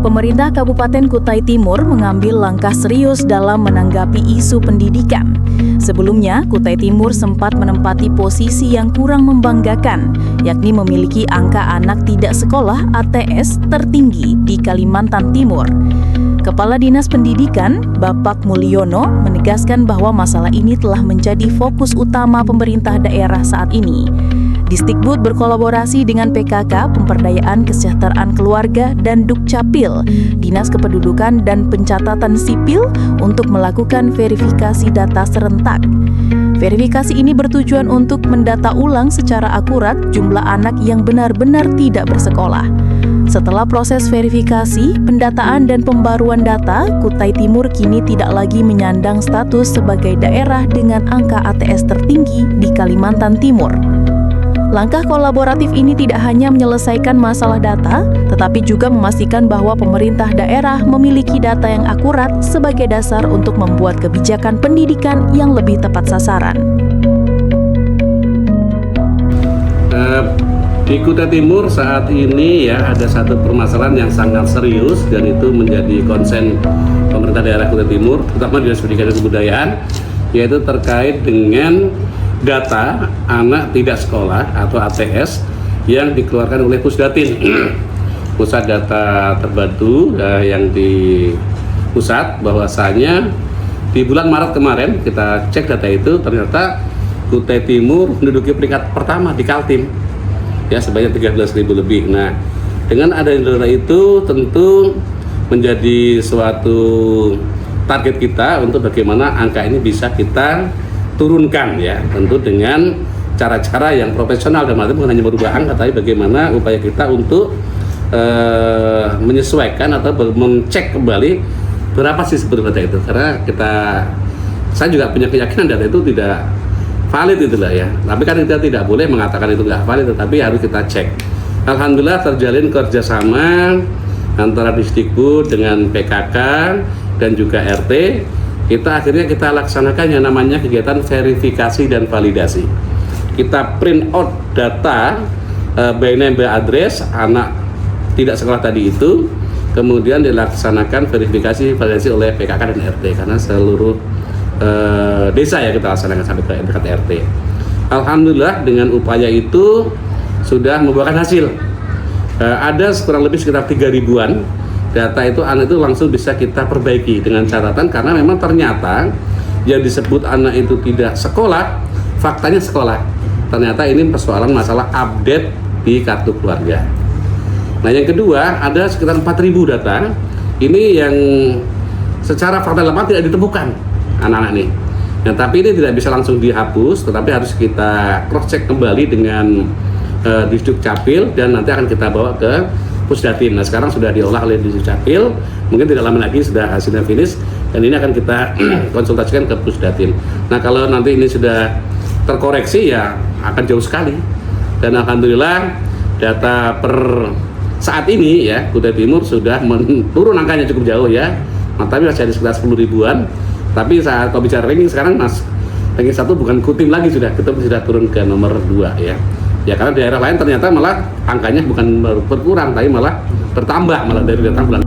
Pemerintah Kabupaten Kutai Timur mengambil langkah serius dalam menanggapi isu pendidikan. Sebelumnya, Kutai Timur sempat menempati posisi yang kurang membanggakan, yakni memiliki angka anak tidak sekolah (ATS) tertinggi di Kalimantan Timur. Kepala Dinas Pendidikan, Bapak Mulyono, menegaskan bahwa masalah ini telah menjadi fokus utama pemerintah daerah saat ini. Disdikbud berkolaborasi dengan PKK, Pemberdayaan Kesejahteraan Keluarga, dan Dukcapil, Dinas Kependudukan dan Pencatatan Sipil, untuk melakukan verifikasi data serentak. Verifikasi ini bertujuan untuk mendata ulang secara akurat jumlah anak yang benar-benar tidak bersekolah. Setelah proses verifikasi, pendataan dan pembaruan data, Kutai Timur kini tidak lagi menyandang status sebagai daerah dengan angka ATS tertinggi di Kalimantan Timur. Langkah kolaboratif ini tidak hanya menyelesaikan masalah data, tetapi juga memastikan bahwa pemerintah daerah memiliki data yang akurat sebagai dasar untuk membuat kebijakan pendidikan yang lebih tepat sasaran. Di Kutai Timur saat ini ya ada satu permasalahan yang sangat serius dan itu menjadi konsen pemerintah daerah Kutai Timur, terutama Dinas Pendidikan dan Kebudayaan, yaitu terkait dengan data anak tidak sekolah atau ATS yang dikeluarkan oleh Pusdatin, Pusat Data Terpadu yang di pusat, bahwasanya di bulan Maret kemarin kita cek data itu, ternyata Kutai Timur menduduki peringkat pertama di Kaltim ya, sebanyak 13.000 lebih. Nah, dengan adanya data itu tentu menjadi suatu target kita untuk bagaimana angka ini bisa kita turunkan ya, tentu dengan cara-cara yang profesional, dan artinya bukan hanya merubah angka, tapi bagaimana upaya kita untuk menyesuaikan atau mencek kembali berapa sih sebetulnya data itu, karena saya juga punya keyakinan data itu tidak valid itulah ya, tapi kan kita tidak boleh mengatakan itu nggak valid, tetapi harus kita cek. Alhamdulillah terjalin kerjasama antara Disdikbud dengan PKK dan juga RT. Akhirnya kita laksanakan yang namanya kegiatan verifikasi dan validasi. Kita print out data by name by address anak tidak sekolah tadi itu, kemudian dilaksanakan verifikasi validasi oleh PKK dan RT, karena seluruh desa ya kita laksanakan sampai ke tingkat RT. Alhamdulillah dengan upaya itu sudah membuahkan hasil. Ada kurang lebih sekitar 3.000-an data itu, anak itu langsung bisa kita perbaiki dengan catatan, karena memang ternyata yang disebut anak itu tidak sekolah, faktanya sekolah. Ternyata ini persoalan masalah update di kartu keluarga. Nah, yang kedua ada sekitar 4.000 data ini yang secara fakta lapangan tidak ditemukan anak-anak ini. Nah, tapi ini tidak bisa langsung dihapus, tetapi harus kita cross check kembali dengan Dukcapil, dan nanti akan kita bawa ke Pusdatin. Nah, sekarang sudah diolah oleh Dukcapil, mungkin tidak lama lagi sudah hasilnya finish, dan ini akan kita konsultasikan ke Pusdatin. Nah, kalau nanti ini sudah terkoreksi ya akan jauh sekali, dan alhamdulillah data per saat ini ya Kutai Timur sudah turun angkanya cukup jauh ya, tapi masih ada sekitar 10 ribuan. Tapi saat kalau bicara ranking sekarang ranking 1 bukan Kutim lagi, kita sudah turun ke nomor 2 ya. Ya, karena daerah lain ternyata malah angkanya bukan berkurang, tapi malah bertambah malah dari datang bulan.